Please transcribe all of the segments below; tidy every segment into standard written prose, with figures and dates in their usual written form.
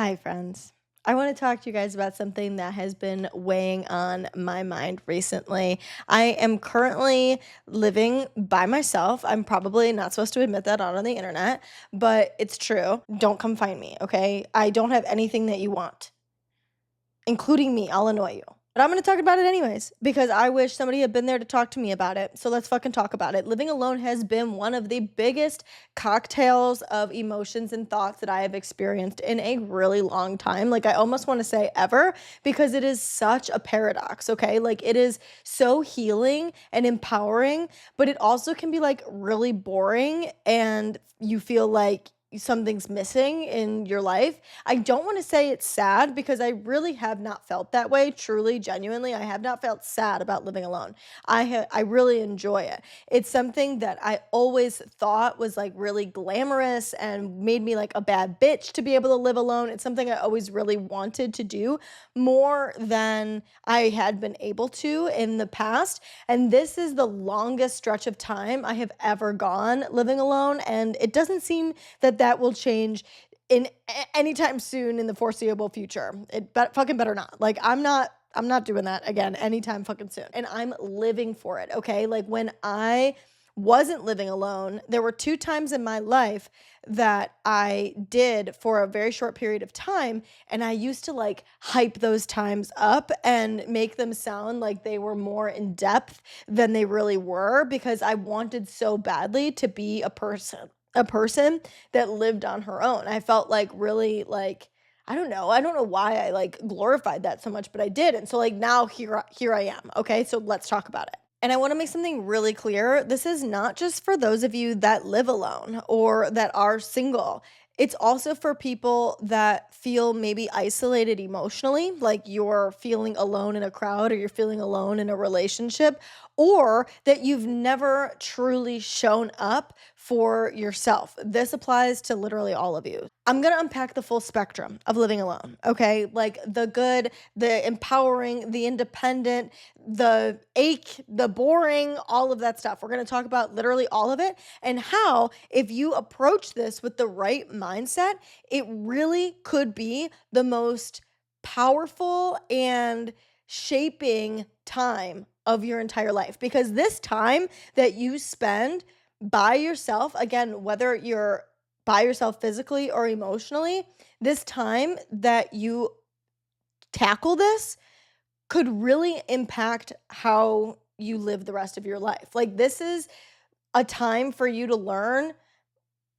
Hi, friends. I want to talk to you guys about something that has been weighing on my mind recently. I am currently living by myself. I'm probably not supposed to admit that on the internet, but it's true. Don't come find me, okay? I don't have anything that you want, including me. I'll annoy you. But I'm going to talk about it anyways because I wish somebody had been there to talk to me about it. So let's fucking talk about it. Living alone has been one of the biggest cocktails of emotions and thoughts that I have experienced in a really long time. Like, I almost want to say ever, because it is such a paradox, okay? Like, it is so healing and empowering, but it also can be like really boring and you feel like something's missing in your life. I don't want to say it's sad because I really have not felt that way. Truly, genuinely, I have not felt sad about living alone. I really enjoy it. It's something that I always thought was like really glamorous and made me like a bad bitch to be able to live alone. It's something I always really wanted to do more than I had been able to in the past. And this is the longest stretch of time I have ever gone living alone, and it doesn't seem that will change in anytime soon in the foreseeable future. Fucking better not. Like, I'm not doing that again anytime fucking soon. And I'm living for it, okay? Like, when I wasn't living alone, there were two times in my life that I did for a very short period of time, and I used to like hype those times up and make them sound like they were more in depth than they really were because I wanted so badly to be a person that lived on her own. I felt like really like I don't know why I like glorified that so much, but I did. And so like now here I am. Okay? So let's talk about it. And I want to make something really clear. This is not just for those of you that live alone or that are single. It's also for people that feel maybe isolated emotionally, like you're feeling alone in a crowd or you're feeling alone in a relationship, or that you've never truly shown up for yourself. This applies to literally all of you. I'm going to unpack the full spectrum of living alone, okay? Like the good, the empowering, the independent, the ache, the boring, all of that stuff. We're going to talk about literally all of it and how, if you approach this with the right mindset, it really could be the most powerful and shaping time of your entire life. Because this time that you spend by yourself, again, whether you're by yourself physically or emotionally, this time that you tackle this could really impact how you live the rest of your life. Like, this is a time for you to learn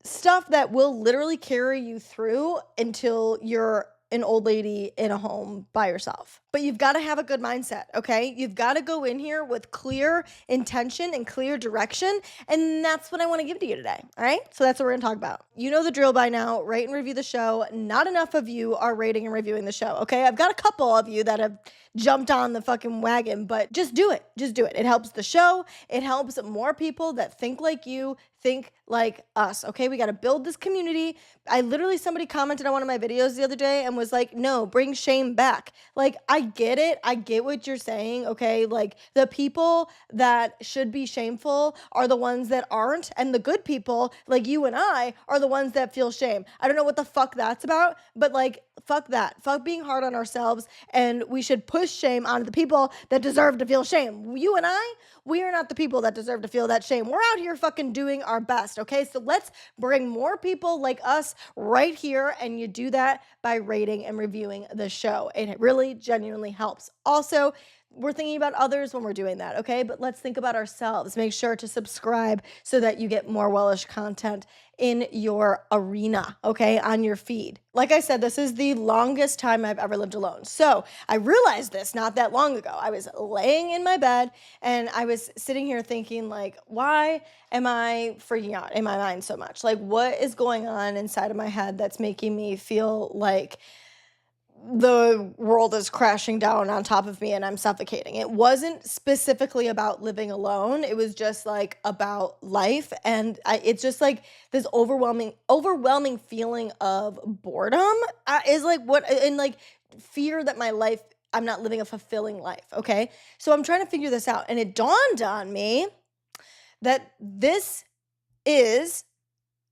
stuff that will literally carry you through until you're an old lady in a home by yourself. But you've got to have a good mindset, okay? You've got to go in here with clear intention and clear direction. And that's what I want to give to you today, all right? So that's what we're going to talk about. You know the drill by now. Rate and review the show. Not enough of you are rating and reviewing the show, okay? I've got a couple of you that have jumped on the fucking wagon, but just do it. Just do it. It helps the show. It helps more people that think like you, think like us, okay? We got to build this community. Somebody commented on one of my videos the other day and was like, no, bring shame back. Like, I get it. I get what you're saying, okay? Like, the people that should be shameful are the ones that aren't, and the good people, like you and I, are the ones that feel shame. I don't know what the fuck that's about, but like, fuck that. Fuck being hard on ourselves, and we should push shame onto the people that deserve to feel shame. You and I, we are not the people that deserve to feel that shame. We're out here fucking doing our best, okay? So let's bring more people like us right here, and you do that by rating and reviewing the show. It really genuinely helps. Also, we're thinking about others when we're doing that, okay? But let's think about ourselves. Make sure to subscribe so that you get more Wellish content in your arena, okay, on your feed. Like I said, this is the longest time I've ever lived alone. So I realized this not that long ago. I was laying in my bed and I was sitting here thinking, like, why am I freaking out in my mind so much? Like, what is going on inside of my head that's making me feel like the world is crashing down on top of me and I'm suffocating? It wasn't specifically about living alone. It was just like about life. And it's just like this overwhelming feeling of boredom is like what, and like fear that I'm not living a fulfilling life. Okay. So I'm trying to figure this out. And it dawned on me that this is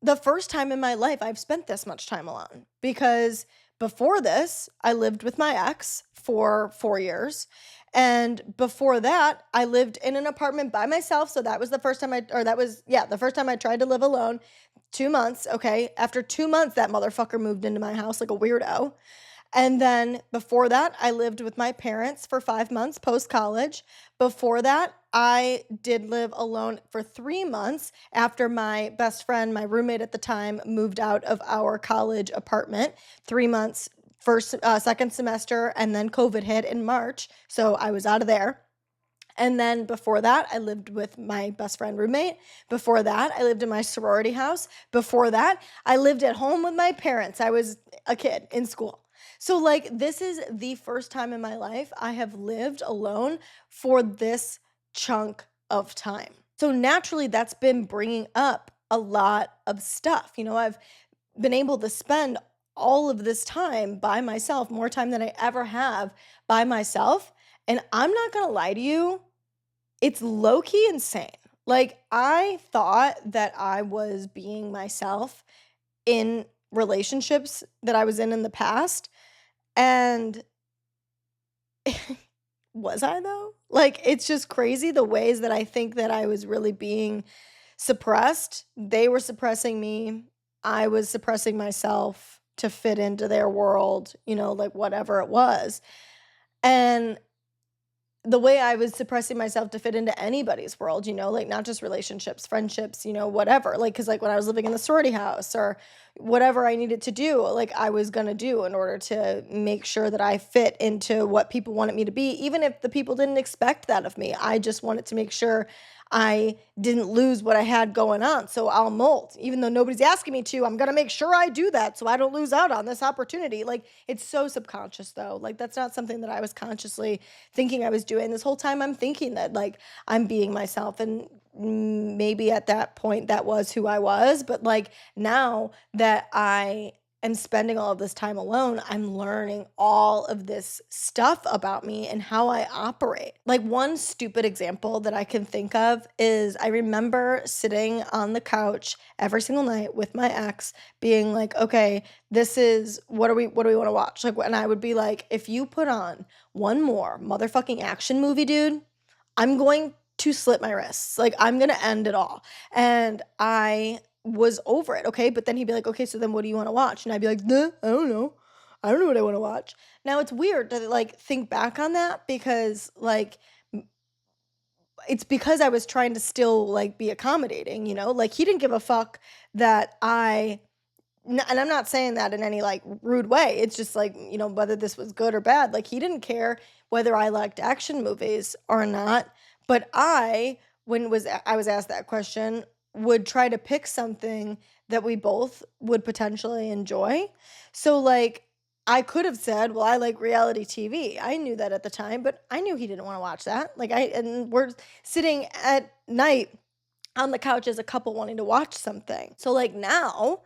the first time in my life I've spent this much time alone, because before this, I lived with my ex for 4 years. And before that, I lived in an apartment by myself. So that was the first time the first time I tried to live alone. 2 months. Okay. After 2 months, that motherfucker moved into my house like a weirdo. And then before that, I lived with my parents for 5 months post college. Before that, I did live alone for 3 months after my best friend, my roommate at the time, moved out of our college apartment. 3 months, second semester, and then COVID hit in March. So I was out of there. And then before that, I lived with my best friend roommate. Before that, I lived in my sorority house. Before that, I lived at home with my parents. I was a kid in school. So, like, this is the first time in my life I have lived alone for this chunk of time. So, naturally, that's been bringing up a lot of stuff. I've been able to spend all of this time by myself, more time than I ever have by myself. And I'm not going to lie to you, it's low key insane. Like, I thought that I was being myself in relationships that I was in the past. And was I though? Like, it's just crazy the ways that I think that I was really being suppressed. They were suppressing me. I was suppressing myself to fit into their world, like whatever it was. And the way I was suppressing myself to fit into anybody's world, like not just relationships, friendships, whatever. Like, cause like when I was living in the sorority house or whatever I needed to do, like I was gonna do in order to make sure that I fit into what people wanted me to be, even if the people didn't expect that of me. I just wanted to make sure I didn't lose what I had going on. So I'll molt, even though nobody's asking me to. I'm gonna make sure I do that so I don't lose out on this opportunity. Like, it's so subconscious though. Like, that's not something that I was consciously thinking I was doing. This whole time I'm thinking that like I'm being myself, and maybe at that point that was who I was, but like now that I am spending all of this time alone, I'm learning all of this stuff about me and how I operate. Like, one stupid example that I can think of is I remember sitting on the couch every single night with my ex being like, okay, this is what do we want to watch? Like, and I would be like, if you put on one more motherfucking action movie, dude, I'm going to slit my wrists. Like, I'm going to end it all. And I was over it. Okay. But then he'd be like, okay, so then what do you want to watch? And I'd be like, nah, I don't know. I don't know what I want to watch. Now, it's weird to like think back on that because like it's because I was trying to still like be accommodating, like he didn't give a fuck that and I'm not saying that in any like rude way. It's just like, whether this was good or bad. Like, he didn't care whether I liked action movies or not. But I was asked that question, would try to pick something that we both would potentially enjoy. So like, I could have said, well, I like reality TV. I knew that at the time, but I knew he didn't want to watch that. And we're sitting at night on the couch as a couple wanting to watch something. So like now,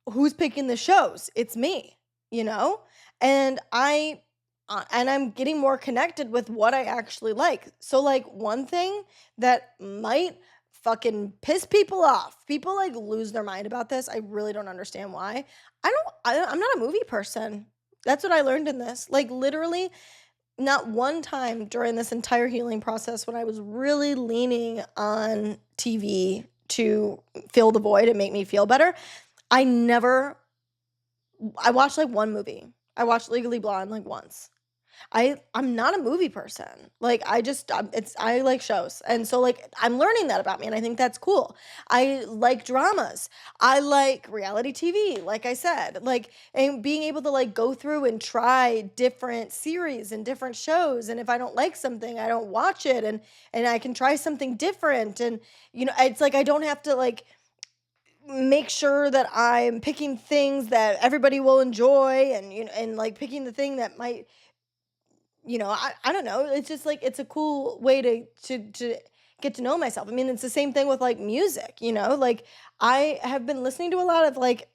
who's picking the shows? It's me, you know? And I'm getting more connected with what I actually like. So like one thing that might fucking piss people off. People like lose their mind about this. I really don't understand why. I'm not a movie person. That's what I learned in this. Like, literally not one time during this entire healing process when I was really leaning on TV to fill the void and make me feel better, I watched like one movie. I watched Legally Blonde like once. I'm not a movie person. Like, I like shows. And so like I'm learning that about me and I think that's cool. I like dramas. I like reality TV, like I said. Like, and being able to like go through and try different series and different shows, and if I don't like something, I don't watch it, and I can try something different, and it's like I don't have to like make sure that I'm picking things that everybody will enjoy, and like picking the thing that might, I don't know. It's just like it's a cool way to get to know myself. I mean, it's the same thing with like music, like I have been listening to a lot of like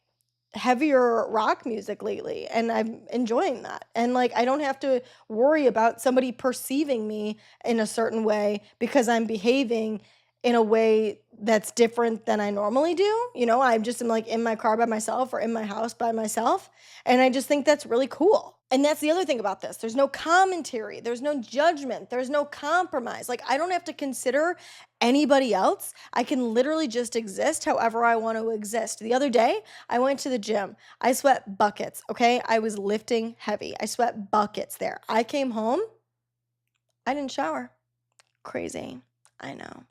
heavier rock music lately, and I'm enjoying that. And like I don't have to worry about somebody perceiving me in a certain way because I'm behaving in a way that's different than I normally do. I just am like in my car by myself or in my house by myself. And I just think that's really cool. And that's the other thing about this. There's no commentary, there's no judgment, there's no compromise. Like, I don't have to consider anybody else. I can literally just exist however I want to exist. The other day, I went to the gym. I sweat buckets, okay? I was lifting heavy. I sweat buckets there. I came home, I didn't shower. Crazy. I know.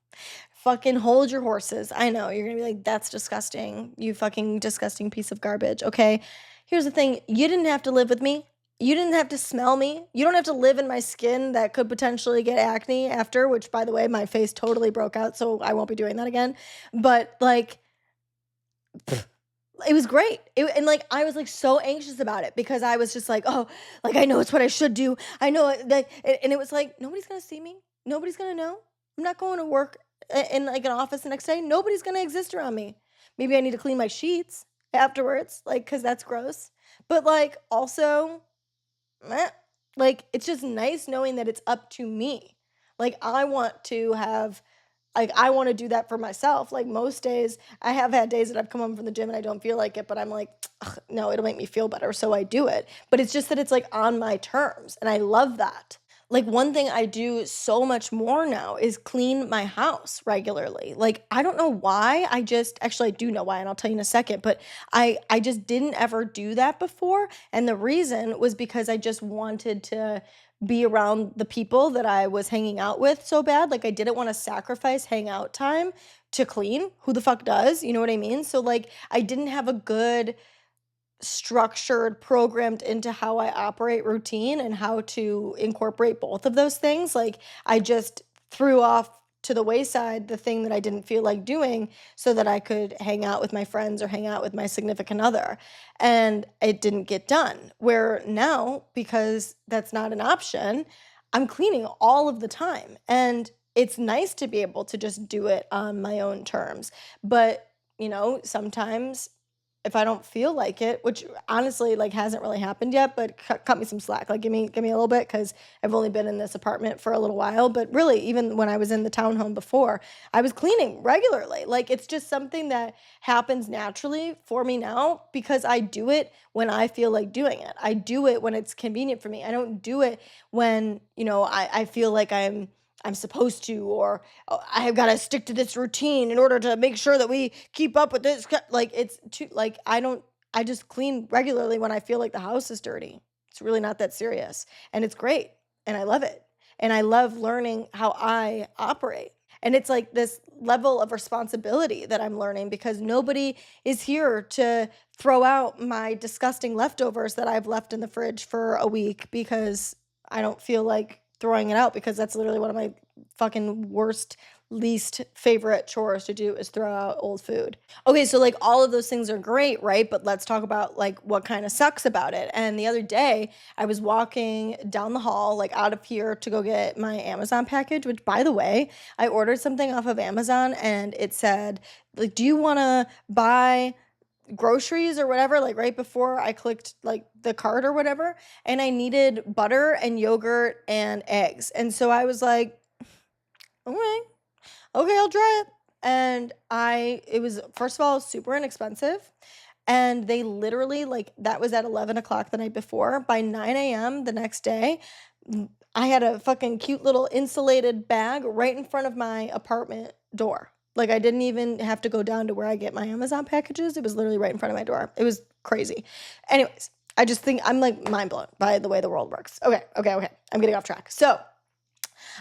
Fucking hold your horses. I know. You're going to be like, that's disgusting. You fucking disgusting piece of garbage. Okay. Here's the thing. You didn't have to live with me. You didn't have to smell me. You don't have to live in my skin that could potentially get acne after, which, by the way, my face totally broke out. So I won't be doing that again. But like, it was great. And like, I was like so anxious about it because I was just like, oh, like, I know it's what I should do. I know it, like, and it was like, nobody's going to see me. Nobody's going to know. I'm not going to work in like an office the next day. Nobody's going to exist around me. Maybe I need to clean my sheets afterwards, like, cause that's gross. But like, also, meh, like, it's just nice knowing that it's up to me. Like, I want to do that for myself. Like, most days, I have had days that I've come home from the gym and I don't feel like it, but I'm like, "Ugh, no, it'll make me feel better. So I do it. But it's just that it's like on my terms. And I love that. Like, one thing I do so much more now is clean my house regularly. Like, I don't know why. Actually, I do know why, and I'll tell you in a second, but I just didn't ever do that before. And the reason was because I just wanted to be around the people that I was hanging out with so bad. Like, I didn't want to sacrifice hangout time to clean. Who the fuck does? You know what I mean? So, like, I didn't have a good structured, programmed into how I operate routine and how to incorporate both of those things. Like, I just threw off to the wayside the thing that I didn't feel like doing so that I could hang out with my friends or hang out with my significant other. And it didn't get done. Where now, because that's not an option, I'm cleaning all of the time. And it's nice to be able to just do it on my own terms. But, sometimes if I don't feel like it, which honestly like hasn't really happened yet, but cut me some slack. Like, give me a little bit because I've only been in this apartment for a little while. But really, even when I was in the townhome before, I was cleaning regularly. Like, it's just something that happens naturally for me now because I do it when I feel like doing it. I do it when it's convenient for me. I don't do it when I feel like I'm supposed to, or oh, I have got to stick to this routine in order to make sure that we keep up with this. Like, it's too, like, I just clean regularly when I feel like the house is dirty. It's really not that serious. And it's great. And I love it. And I love learning how I operate. And it's like this level of responsibility that I'm learning because nobody is here to throw out my disgusting leftovers that I've left in the fridge for a week because I don't feel like throwing it out, because that's literally one of my fucking worst, least favorite chores to do is throw out old food. Okay, so like all of those things are great, right? But let's talk about like what kind of sucks about it. And the other day, I was walking down the hall, like out of here to go get my Amazon package, which, by the way, I ordered something off of Amazon and it said, like, do you want to buy groceries or whatever, like right before I clicked like the cart or whatever, and I needed butter and yogurt and eggs. And so I was like, okay, I'll try it. And it was, first of all, super inexpensive. And they literally, like, that was at 11 o'clock the night before. By 9 a.m. the next day, I had a fucking cute little insulated bag right in front of my apartment door. Like, I didn't even have to go down to where I get my Amazon packages. It was literally right in front of my door. It was crazy. Anyways, I just think I'm like mind blown by the way the world works. Okay. I'm getting off track. So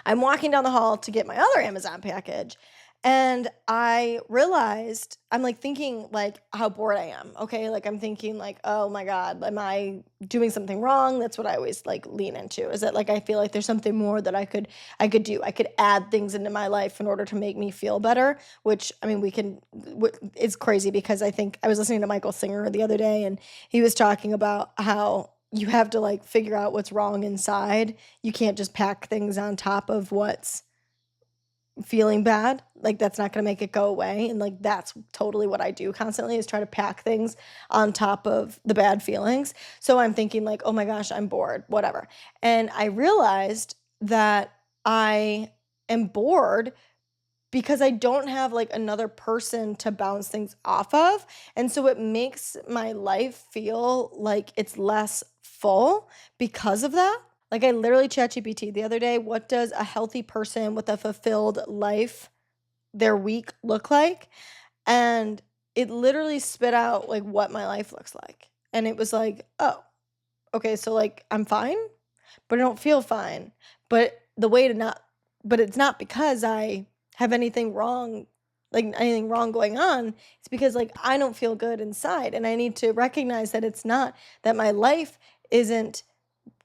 I'm walking down the hall to get my other Amazon package. And I realized, I'm like thinking like how bored I am. Okay. Like, I'm thinking like, oh my God, am I doing something wrong? That's what I always like lean into, is that like, I feel like there's something more that I could do. I could add things into my life in order to make me feel better, which, I mean, it's crazy because I think I was listening to Michael Singer the other day and he was talking about how you have to like figure out what's wrong inside. You can't just pack things on top of what's feeling bad. Like, that's not going to make it go away. And like, that's totally what I do constantly, is try to pack things on top of the bad feelings. So I'm thinking like, oh my gosh, I'm bored, whatever. And I realized that I am bored because I don't have like another person to bounce things off of. And so it makes my life feel like it's less full because of that. Like I literally chat GPT the other day, what does a healthy person with a fulfilled life, their week look like? And it literally spit out like what my life looks like. And it was like, oh, okay, so like I'm fine, but I don't feel fine. But the way to not, but it's not because I have anything wrong, like anything wrong going on. It's because like I don't feel good inside. And I need to recognize that it's not that my life isn't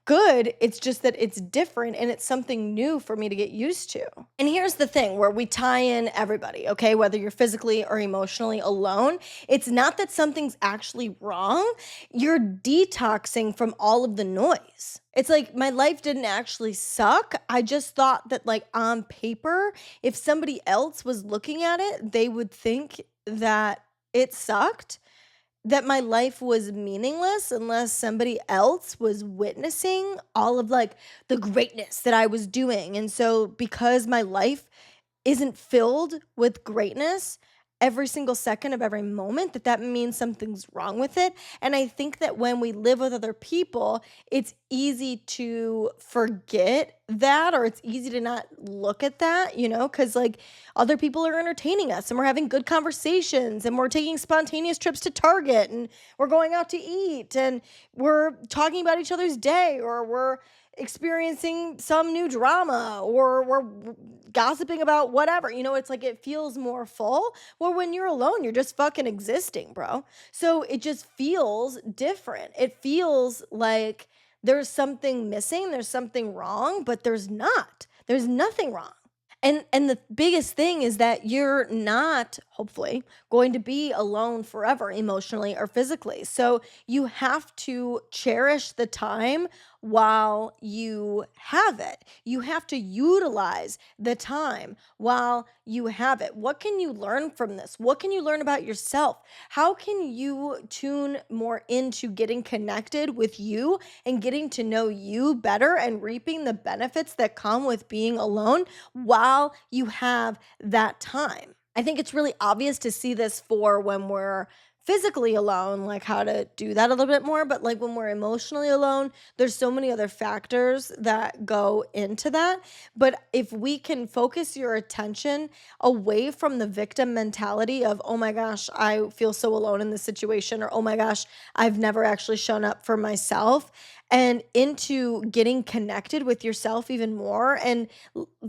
good. It's just that it's different and it's something new for me to get used to. And here's the thing where we tie in everybody, okay? Whether you're physically or emotionally alone, it's not that something's actually wrong. You're detoxing from all of the noise. It's like my life didn't actually suck. I just thought that, like, on paper, if somebody else was looking at it, they would think that it sucked, that my life was meaningless unless somebody else was witnessing all of like the greatness that I was doing. And so because my life isn't filled with greatness every single second of every moment, that means something's wrong with it. And I think that when we live with other people, it's easy to forget that, or it's easy to not look at that, because like other people are entertaining us and we're having good conversations and we're taking spontaneous trips to Target and we're going out to eat and we're talking about each other's day, or we're experiencing some new drama, or we're gossiping about whatever. It's like it feels more full. Well, when you're alone, you're just fucking existing, bro. So it just feels different. It feels like there's something missing, there's something wrong, but there's not. There's nothing wrong. And the biggest thing is that you're not, hopefully, going to be alone forever, emotionally or physically. So you have to cherish the time while you have it. You have to utilize the time while you have it. What can you learn from this? What can you learn about yourself? How can you tune more into getting connected with you and getting to know you better and reaping the benefits that come with being alone while you have that time? I think it's really obvious to see this for when we're physically alone, like how to do that a little bit more. But like when we're emotionally alone, there's so many other factors that go into that. But if we can focus your attention away from the victim mentality of, oh my gosh, I feel so alone in this situation, or oh my gosh, I've never actually shown up for myself, and into getting connected with yourself even more and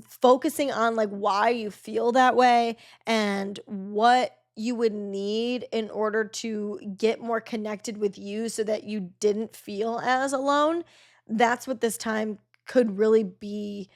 focusing on like why you feel that way and what you would need in order to get more connected with you so that you didn't feel as alone. That's what this time could really be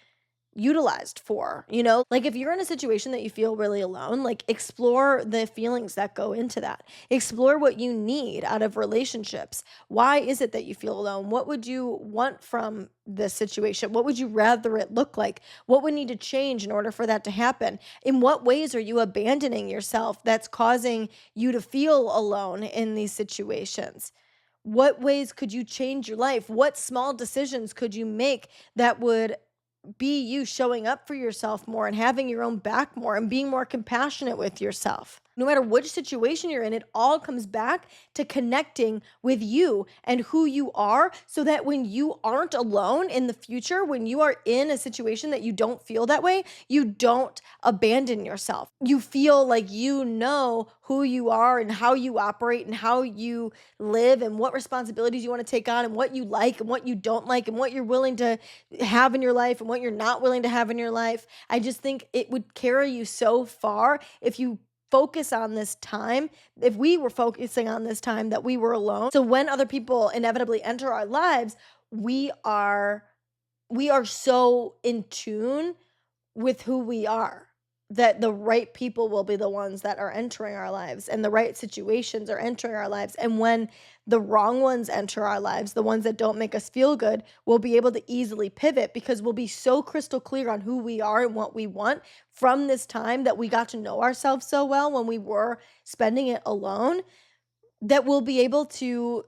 utilized for, Like if you're in a situation that you feel really alone, like explore the feelings that go into that. Explore what you need out of relationships. Why is it that you feel alone? What would you want from this situation? What would you rather it look like? What would need to change in order for that to happen? In what ways are you abandoning yourself that's causing you to feel alone in these situations? What ways could you change your life? What small decisions could you make that would be you showing up for yourself more and having your own back more and being more compassionate with yourself? No matter which situation you're in, it all comes back to connecting with you and who you are, so that when you aren't alone in the future, when you are in a situation that you don't feel that way, you don't abandon yourself. You feel like you know who you are and how you operate and how you live and what responsibilities you want to take on and what you like and what you don't like and what you're willing to have in your life and what you're not willing to have in your life. I just think it would carry you so far if you focus on this time, if we were focusing on this time that we were alone. So when other people inevitably enter our lives, we are so in tune with who we are, that the right people will be the ones that are entering our lives and the right situations are entering our lives. And when the wrong ones enter our lives, the ones that don't make us feel good, we'll be able to easily pivot because we'll be so crystal clear on who we are and what we want from this time that we got to know ourselves so well when we were spending it alone, that we'll be able to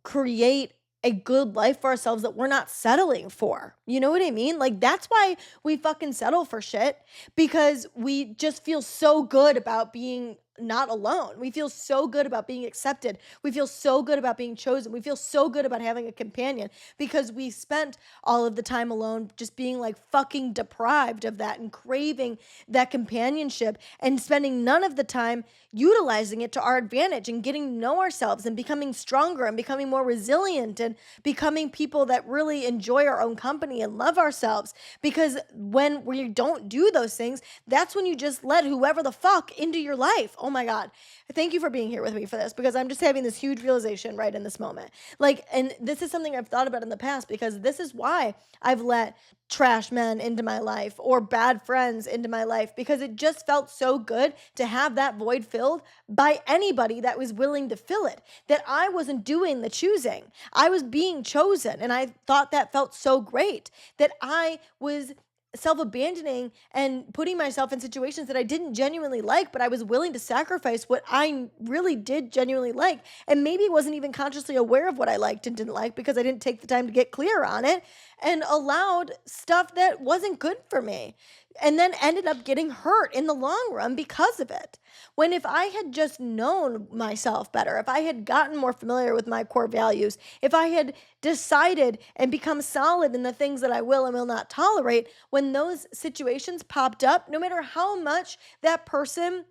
create a good life for ourselves that we're not settling for. You know what I mean? Like, that's why we fucking settle for shit, because we just feel so good about being not alone. We feel so good about being accepted. We feel so good about being chosen. We feel so good about having a companion because we spent all of the time alone just being like fucking deprived of that and craving that companionship and spending none of the time utilizing it to our advantage and getting to know ourselves and becoming stronger and becoming more resilient and becoming people that really enjoy our own company and love ourselves. Because when we don't do those things, that's when you just let whoever the fuck into your life. Oh my God. Thank you for being here with me for this, because I'm just having this huge realization right in this moment. Like, and this is something I've thought about in the past, because this is why I've let trash men into my life or bad friends into my life, because it just felt so good to have that void filled by anybody that was willing to fill it, that I wasn't doing the choosing. I was being chosen. And I thought that felt so great that I was self-abandoning and putting myself in situations that I didn't genuinely like, but I was willing to sacrifice what I really did genuinely like. And maybe wasn't even consciously aware of what I liked and didn't like, because I didn't take the time to get clear on it, and allowed stuff that wasn't good for me, and then ended up getting hurt in the long run because of it. When if I had just known myself better, if I had gotten more familiar with my core values, if I had decided and become solid in the things that I will and will not tolerate, when those situations popped up, no matter how much that person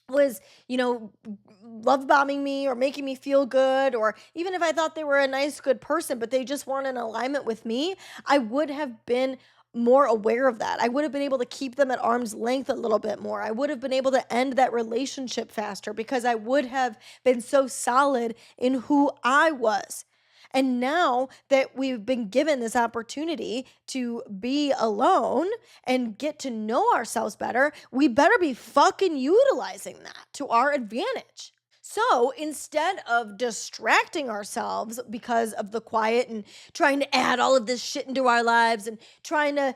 was, love bombing me or making me feel good, or even if I thought they were a nice, good person, but they just weren't in alignment with me, I would have been more aware of that. I would have been able to keep them at arm's length a little bit more. I would have been able to end that relationship faster, because I would have been so solid in who I was. And now that we've been given this opportunity to be alone and get to know ourselves better, we better be fucking utilizing that to our advantage. So instead of distracting ourselves because of the quiet and trying to add all of this shit into our lives and trying to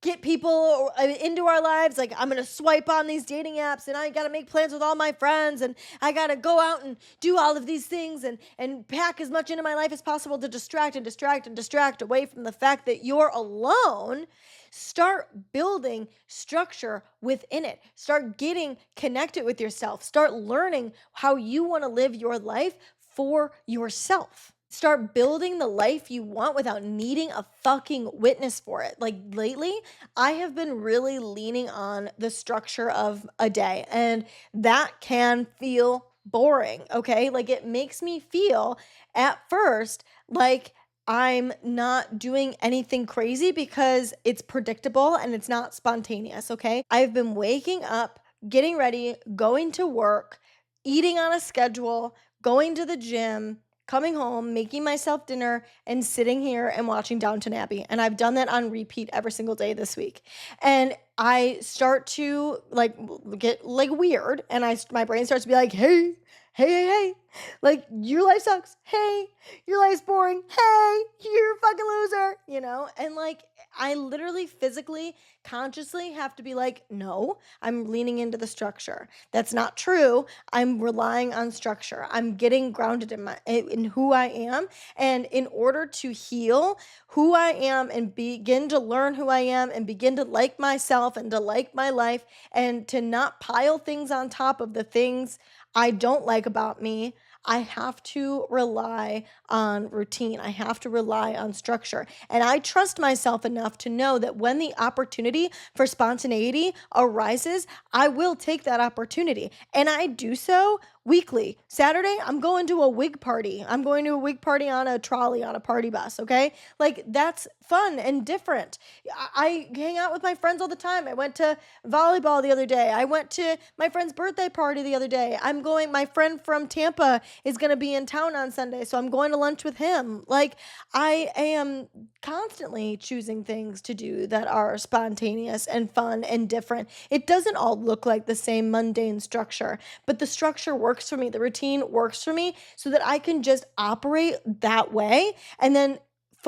get people into our lives, like, I'm gonna swipe on these dating apps and I gotta make plans with all my friends and I gotta go out and do all of these things and pack as much into my life as possible to distract away from the fact that you're alone. Start building structure within it. Start getting connected with yourself. Start learning how you want to live your life for yourself. Start building the life you want without needing a fucking witness for it. Like, lately, I have been really leaning on the structure of a day, and that can feel boring, okay? Like, it makes me feel at first like I'm not doing anything crazy because it's predictable and it's not spontaneous, okay? I've been waking up, getting ready, going to work, eating on a schedule, going to the gym, coming home, making myself dinner, and sitting here and watching Downton Abbey. And I've done that on repeat every single day this week. And I start to like get like weird, and my brain starts to be like, hey, like, your life sucks. Hey, your life's boring. Hey, you're a fucking loser, And like, I literally physically, consciously have to be like, no, I'm leaning into the structure. That's not true. I'm relying on structure. I'm getting grounded in who I am. And in order to heal who I am and begin to learn who I am and begin to like myself and to like my life and to not pile things on top of the things I don't like about me, I have to rely on routine. I have to rely on structure. And I trust myself enough to know that when the opportunity for spontaneity arises, I will take that opportunity. And I do so weekly. Saturday, I'm going to a wig party. I'm going to a wig party on a trolley on a party bus, okay? Like, that's fun and different. I hang out with my friends all the time. I went to volleyball the other day. I went to my friend's birthday party the other day. My friend from Tampa is going to be in town on Sunday, so I'm going to lunch with him. Like, I am constantly choosing things to do that are spontaneous and fun and different. It doesn't all look like the same mundane structure, but the structure works for me. The routine works for me so that I can just operate that way and then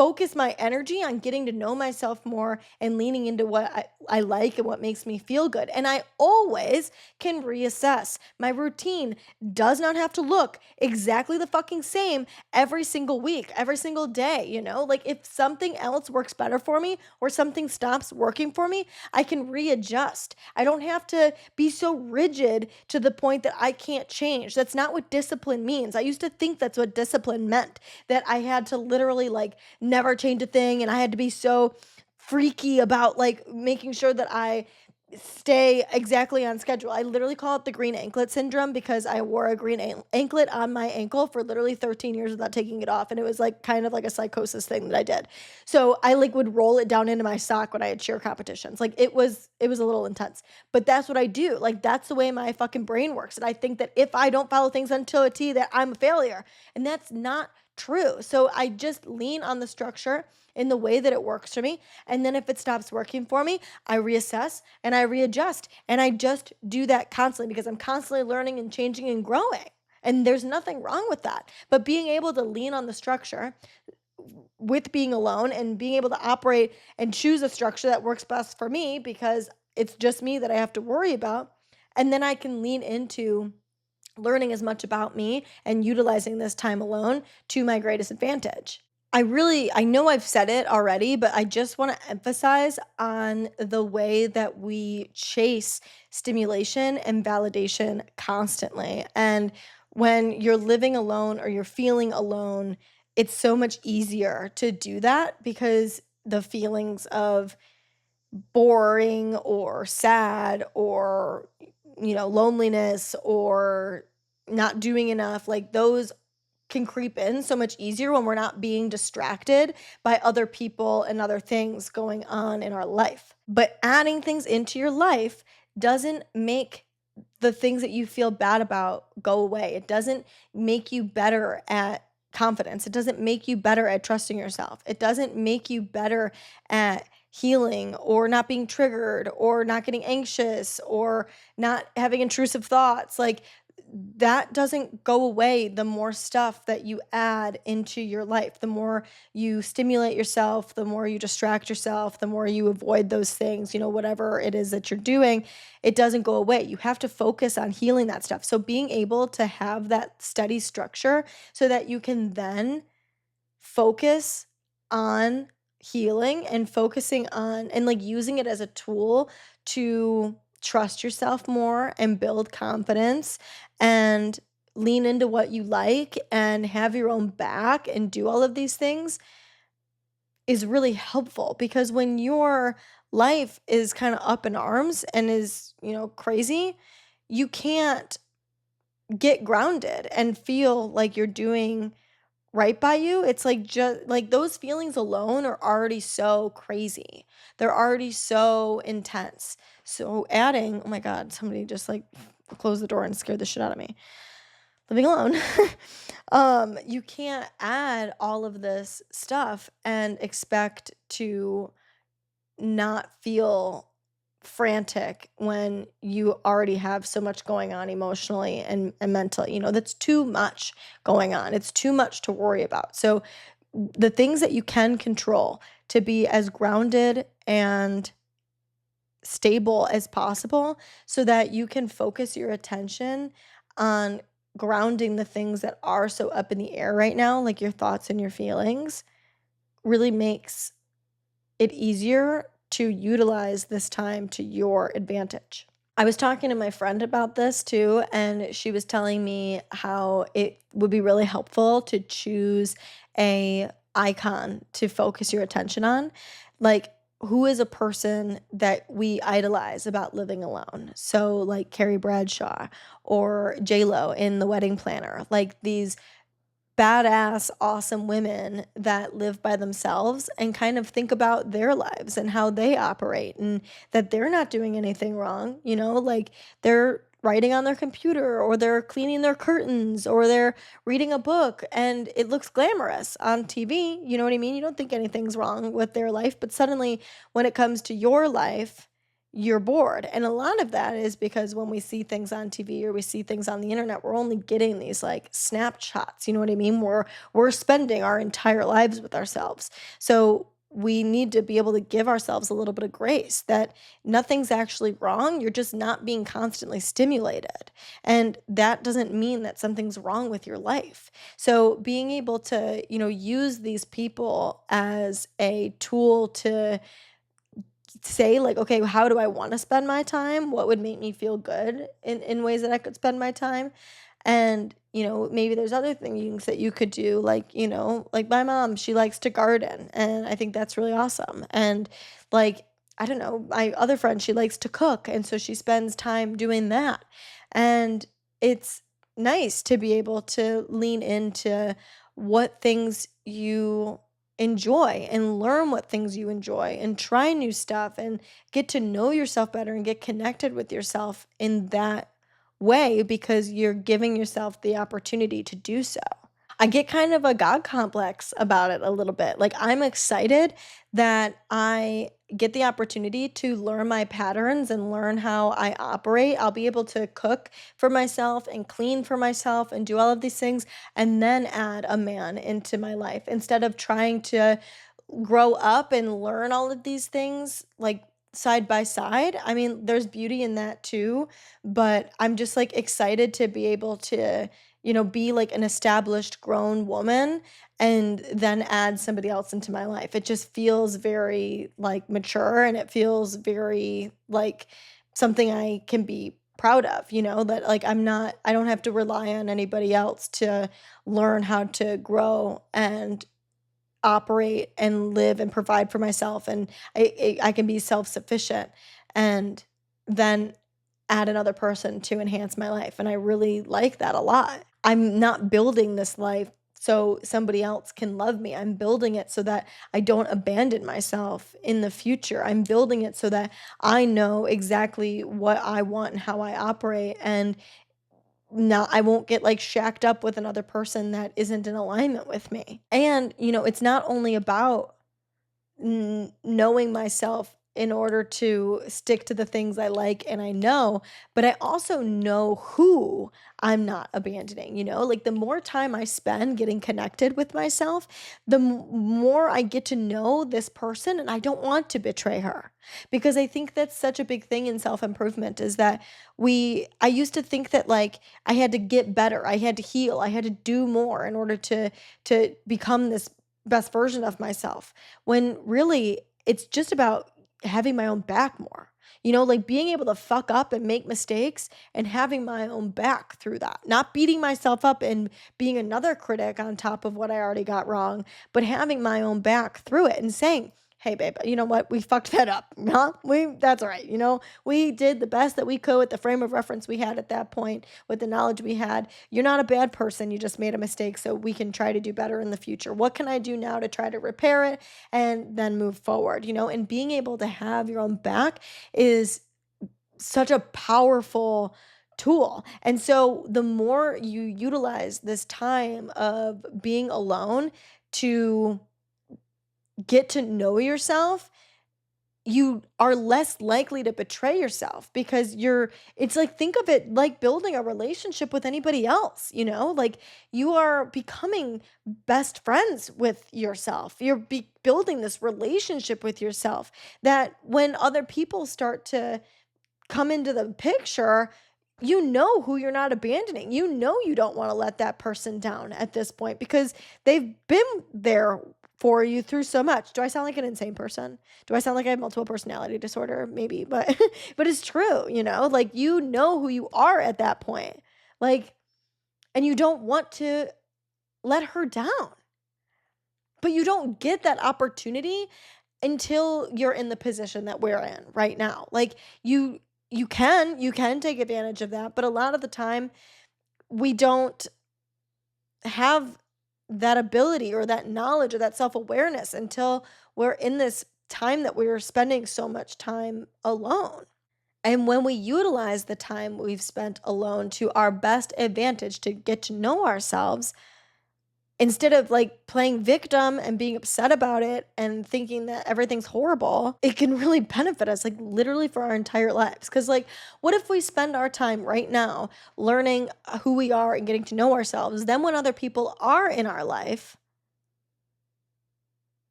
focus my energy on getting to know myself more and leaning into what I like and what makes me feel good. And I always can reassess. My routine does not have to look exactly the fucking same every single week, every single day, Like if something else works better for me or something stops working for me, I can readjust. I don't have to be so rigid to the point that I can't change. That's not what discipline means. I used to think that's what discipline meant, that I had to literally like never change a thing and I had to be so freaky about like making sure that I stay exactly on schedule. I literally call it the green anklet syndrome because I wore a green anklet on my ankle for literally 13 years without taking it off, and it was like kind of like a psychosis thing that I did. So I like would roll it down into my sock when I had cheer competitions. Like it was a little intense. But that's what I do. Like that's the way my fucking brain works. And I think that if I don't follow things until a T, that I'm a failure. And that's not true. So I just lean on the structure in the way that it works for me. And then if it stops working for me, I reassess and I readjust. And I just do that constantly because I'm constantly learning and changing and growing. And there's nothing wrong with that. But being able to lean on the structure with being alone and being able to operate and choose a structure that works best for me because it's just me that I have to worry about. And then I can lean into learning as much about me and utilizing this time alone to my greatest advantage. I know I've said it already, but I just want to emphasize on the way that we chase stimulation and validation constantly. And when you're living alone or you're feeling alone, it's so much easier to do that because the feelings of boring or sad or loneliness or not doing enough, like those can creep in so much easier when we're not being distracted by other people and other things going on in our life. But adding things into your life doesn't make the things that you feel bad about go away. It doesn't make you better at confidence. It doesn't make you better at trusting yourself. It doesn't make you better at healing or not being triggered or not getting anxious or not having intrusive thoughts. Like that doesn't go away the more stuff that you add into your life. The more you stimulate yourself, the more you distract yourself, the more you avoid those things, whatever it is that you're doing, it doesn't go away. You have to focus on healing that stuff. So being able to have that steady structure so that you can then focus on healing and focusing on and like using it as a tool to trust yourself more and build confidence and lean into what you like and have your own back and do all of these things is really helpful because when your life is kind of up in arms and is, crazy, you can't get grounded and feel like you're doing right by you. It's like just like those feelings alone are already so crazy. They're already so intense. So adding, oh my God, somebody just like closed the door and scared the shit out of me. Living alone. You can't add all of this stuff and expect to not feel frantic when you already have so much going on emotionally and mentally. That's too much going on. It's too much to worry about. So the things that you can control to be as grounded and stable as possible so that you can focus your attention on grounding the things that are so up in the air right now, like your thoughts and your feelings, really makes it easier to utilize this time to your advantage. I was talking to my friend about this too, and she was telling me how it would be really helpful to choose a icon to focus your attention on. Like who is a person that we idolize about living alone? So like Carrie Bradshaw or J-Lo in The Wedding Planner, like these badass, awesome women that live by themselves and kind of think about their lives and how they operate and that they're not doing anything wrong, like they're writing on their computer or they're cleaning their curtains or they're reading a book and it looks glamorous on TV. You know what I mean? You don't think anything's wrong with their life, but suddenly when it comes to your life, you're bored. And a lot of that is because when we see things on TV or we see things on the internet, we're only getting these like snapshots. You know what I mean? We're spending our entire lives with ourselves. So we need to be able to give ourselves a little bit of grace that nothing's actually wrong. You're just not being constantly stimulated. And that doesn't mean that something's wrong with your life. So being able to, use these people as a tool to say like, okay, how do I want to spend my time? What would make me feel good in ways that I could spend my time? And, maybe there's other things that you could do, like, like my mom, she likes to garden, and I think that's really awesome. And like, I don't know, my other friend, she likes to cook, and so she spends time doing that. And it's nice to be able to lean into what things you enjoy and learn what things you enjoy and try new stuff and get to know yourself better and get connected with yourself in that way because you're giving yourself the opportunity to do so. I get kind of a God complex about it a little bit. Like, I'm excited that I get the opportunity to learn my patterns and learn how I operate. I'll be able to cook for myself and clean for myself and do all of these things and then add a man into my life instead of trying to grow up and learn all of these things like side by side. I mean, there's beauty in that too, but I'm just like excited to be able to, be like an established grown woman and then add somebody else into my life. It just feels very like mature and it feels very like something I can be proud of, that like I don't have to rely on anybody else to learn how to grow and operate and live and provide for myself, and I can be self-sufficient and then add another person to enhance my life, and I really like that a lot. I'm not building this life so somebody else can love me. I'm building it so that I don't abandon myself in the future. I'm building it so that I know exactly what I want and how I operate, and I won't get like shacked up with another person that isn't in alignment with me. And, it's not only about knowing myself in order to stick to the things I like and I know, but I also know who I'm not abandoning, Like the more time I spend getting connected with myself, the more I get to know this person and I don't want to betray her. Because I think that's such a big thing in self-improvement is that I used to think that like I had to get better, I had to heal, I had to do more in order to become this best version of myself when really it's just about having my own back more. Like being able to fuck up and make mistakes and having my own back through that. Not beating myself up and being another critic on top of what I already got wrong, but having my own back through it and saying, "Hey babe, you know what? We fucked that up. Huh? That's all right. We did the best that we could with the frame of reference we had at that point, with the knowledge we had. You're not a bad person. You just made a mistake, so we can try to do better in the future. What can I do now to try to repair it and then move forward?" And being able to have your own back is such a powerful tool. And so the more you utilize this time of being alone to get to know yourself, you are less likely to betray yourself because it's like, think of it like building a relationship with anybody else, like you are becoming best friends with yourself. You're building this relationship with yourself that when other people start to come into the picture, you know who you're not abandoning. You know you don't want to let that person down at this point because they've been there for you through so much. Do I sound like an insane person? Do I sound like I have multiple personality disorder? Maybe, but but it's true, Like you know who you are at that point. Like, and you don't want to let her down. But you don't get that opportunity until you're in the position that we're in right now. Like you can take advantage of that, but a lot of the time we don't have that ability or that knowledge or that self-awareness until we're in this time that we're spending so much time alone. And when we utilize the time we've spent alone to our best advantage to get to know ourselves, Instead of like playing victim and being upset about it and thinking that everything's horrible, it can really benefit us, like literally for our entire lives. Because, like, what if we spend our time right now learning who we are and getting to know ourselves? Then, when other people are in our life,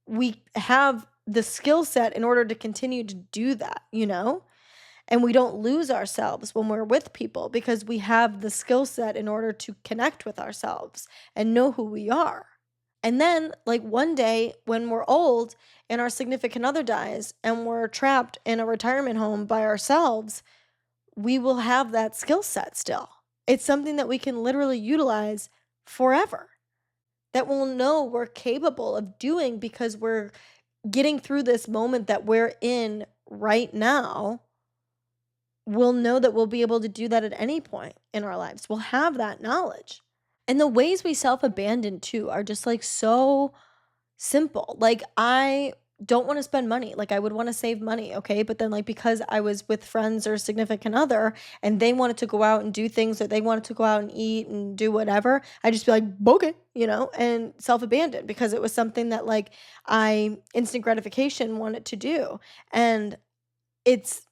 we have the skill set in order to continue to do that, you know? And we don't lose ourselves when we're with people because we have the skill set in order to connect with ourselves and know who we are. And then, like, one day when we're old and our significant other dies and we're trapped in a retirement home by ourselves, we will have that skill set still. It's something that we can literally utilize forever, that we'll know we're capable of doing because we're getting through this moment that we're in right now. We'll know that we'll be able to do that at any point in our lives. We'll have that knowledge. And the ways we self abandon too are just like so simple. Like, I don't want to spend money. Like, I would want to save money, okay? But then, like, because I was with friends or significant other and they wanted to go out and do things, or they wanted to go out and eat and do whatever, I just be like, okay, and self abandon because it was something that, like, I instant gratification wanted to do. And it's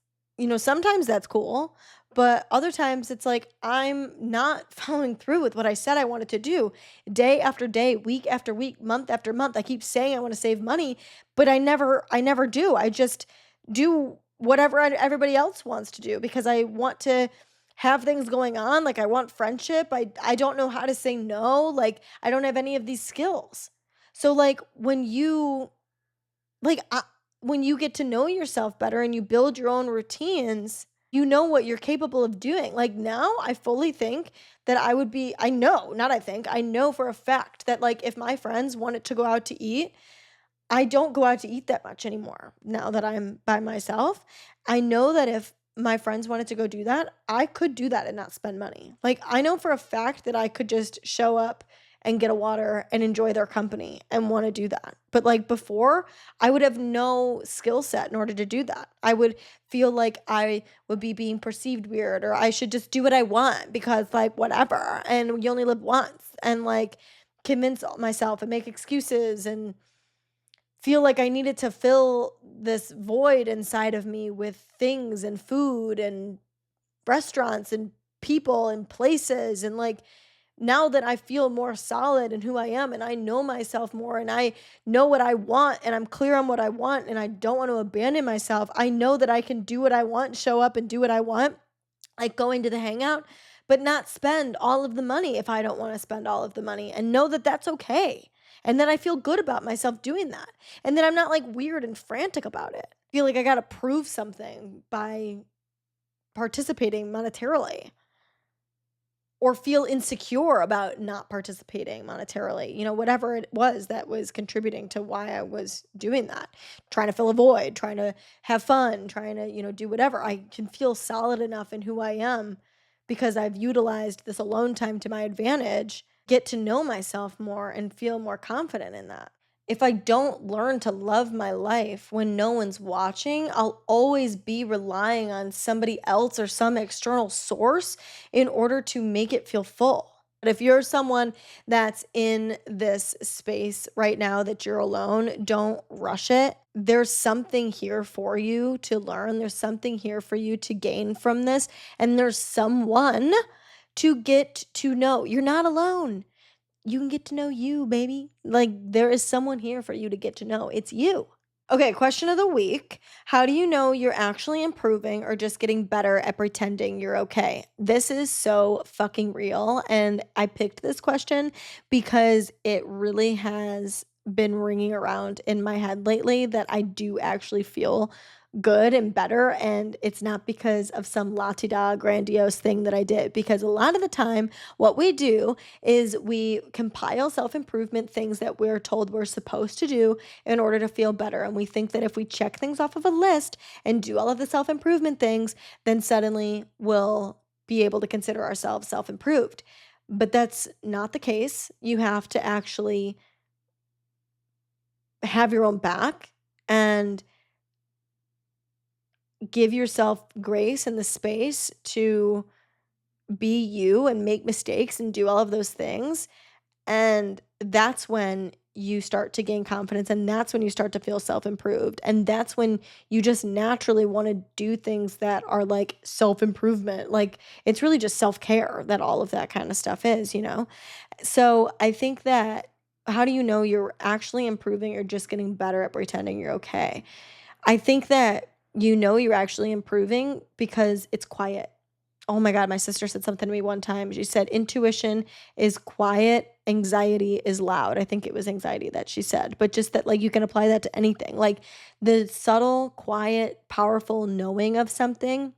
sometimes that's cool, but other times it's like I'm not following through with what I said I wanted to do. Day after day, week after week, month after month, I keep saying I want to save money, but I never do. I just do whatever everybody else wants to do because I want to have things going on. Like, I want friendship. I don't know how to say no. Like, I don't have any of these skills. So, like, like, when you get to know yourself better and you build your own routines, you know what you're capable of doing. Like, now I fully think that I know, not I think, I know for a fact that, like, if my friends wanted to go out to eat, I don't go out to eat that much anymore now that I'm by myself. I know that if my friends wanted to go do that, I could do that and not spend money. Like, I know for a fact that I could just show up and get a water and enjoy their company and want to do that. But, like, before, I would have no skill set in order to do that. I would feel like I would be being perceived weird, or I should just do what I want because, like, whatever. And you only live once. And, like, convince myself and make excuses and feel like I needed to fill this void inside of me with things and food and restaurants and people and places. And, like, now that I feel more solid in who I am and I know myself more and I know what I want and I'm clear on what I want and I don't want to abandon myself, I know that I can do what I want, show up and do what I want, like going to the hangout, but not spend all of the money if I don't want to spend all of the money, and know that that's okay. And then I feel good about myself doing that. And then I'm not like weird and frantic about it. Feel like I got to prove something by participating monetarily, or feel insecure about not participating monetarily, whatever it was that was contributing to why I was doing that, trying to fill a void, trying to have fun, trying to, do whatever. I can feel solid enough in who I am because I've utilized this alone time to my advantage, get to know myself more and feel more confident in that. If I don't learn to love my life when no one's watching, I'll always be relying on somebody else or some external source in order to make it feel full. But if you're someone that's in this space right now that you're alone, don't rush it. There's something here for you to learn. There's something here for you to gain from this. And there's someone to get to know. You're not alone. You can get to know you, baby. Like, there is someone here for you to get to know. It's you. Okay, question of the week. How do you know you're actually improving or just getting better at pretending you're okay? This is so fucking real. And I picked this question because it really has been ringing around in my head lately that I do actually feel good and better. And it's not because of some la ti da grandiose thing that I did, because a lot of the time, what we do is we compile self improvement things that we're told we're supposed to do in order to feel better. And we think that if we check things off of a list and do all of the self improvement things, then suddenly we'll be able to consider ourselves self improved. But that's not the case. You have to actually have your own back and give yourself grace and the space to be you and make mistakes and do all of those things. And that's when you start to gain confidence, and that's when you start to feel self-improved, and that's when you just naturally want to do things that are like self-improvement. Like, it's really just self-care that all of that kind of stuff is. So I think that, how do you know you're actually improving or just getting better at pretending you're okay? I think that you're actually improving because it's quiet. Oh my God, my sister said something to me one time. She said, intuition is quiet, anxiety is loud. I think it was anxiety that she said, but just that, like, you can apply that to anything. Like, the subtle, quiet, powerful knowing of something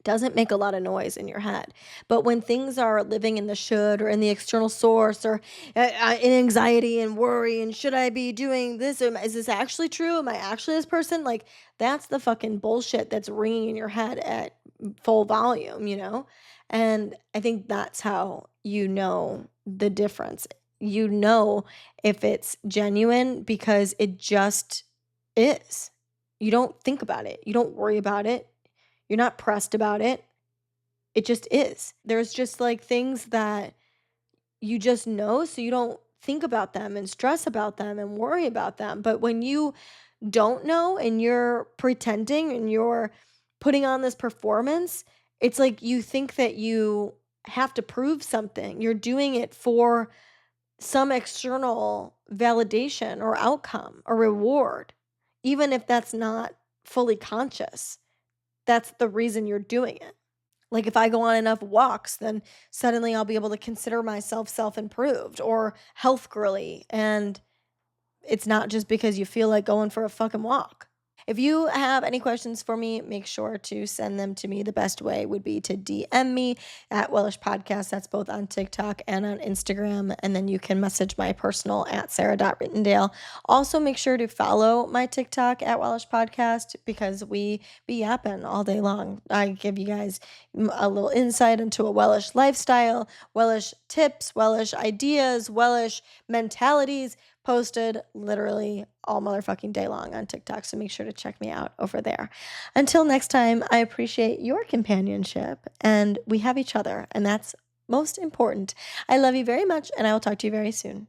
doesn't make a lot of noise in your head. But when things are living in the should or in the external source, or in anxiety and worry, and should I be doing this? Is this actually true? Am I actually this person? Like, that's the fucking bullshit that's ringing in your head at full volume. And I think that's how you know the difference. You know if it's genuine because it just is. You don't think about it, you don't worry about it, you're not pressed about it. It just is. There's just like things that you just know, so you don't think about them and stress about them and worry about them. But when you don't know and you're pretending and you're putting on this performance, it's like you think that you have to prove something. You're doing it for some external validation or outcome or reward, even if that's not fully conscious. That's the reason you're doing it. Like, if I go on enough walks, then suddenly I'll be able to consider myself self-improved or health girly, and it's not just because you feel like going for a fucking walk. If you have any questions for me, make sure to send them to me. The best way would be to DM me at Wellish Podcast. That's both on TikTok and on Instagram. And then you can message my personal at Sarah.Rittendale. Also, make sure to follow my TikTok at Wellish Podcast, because we be yapping all day long. I give you guys a little insight into a Wellish lifestyle, Wellish tips, Wellish ideas, Wellish mentalities, posted literally all motherfucking day long on TikTok. So make sure to check me out over there. Until next time, I appreciate your companionship, and we have each other, and that's most important. I love you very much, and I will talk to you very soon.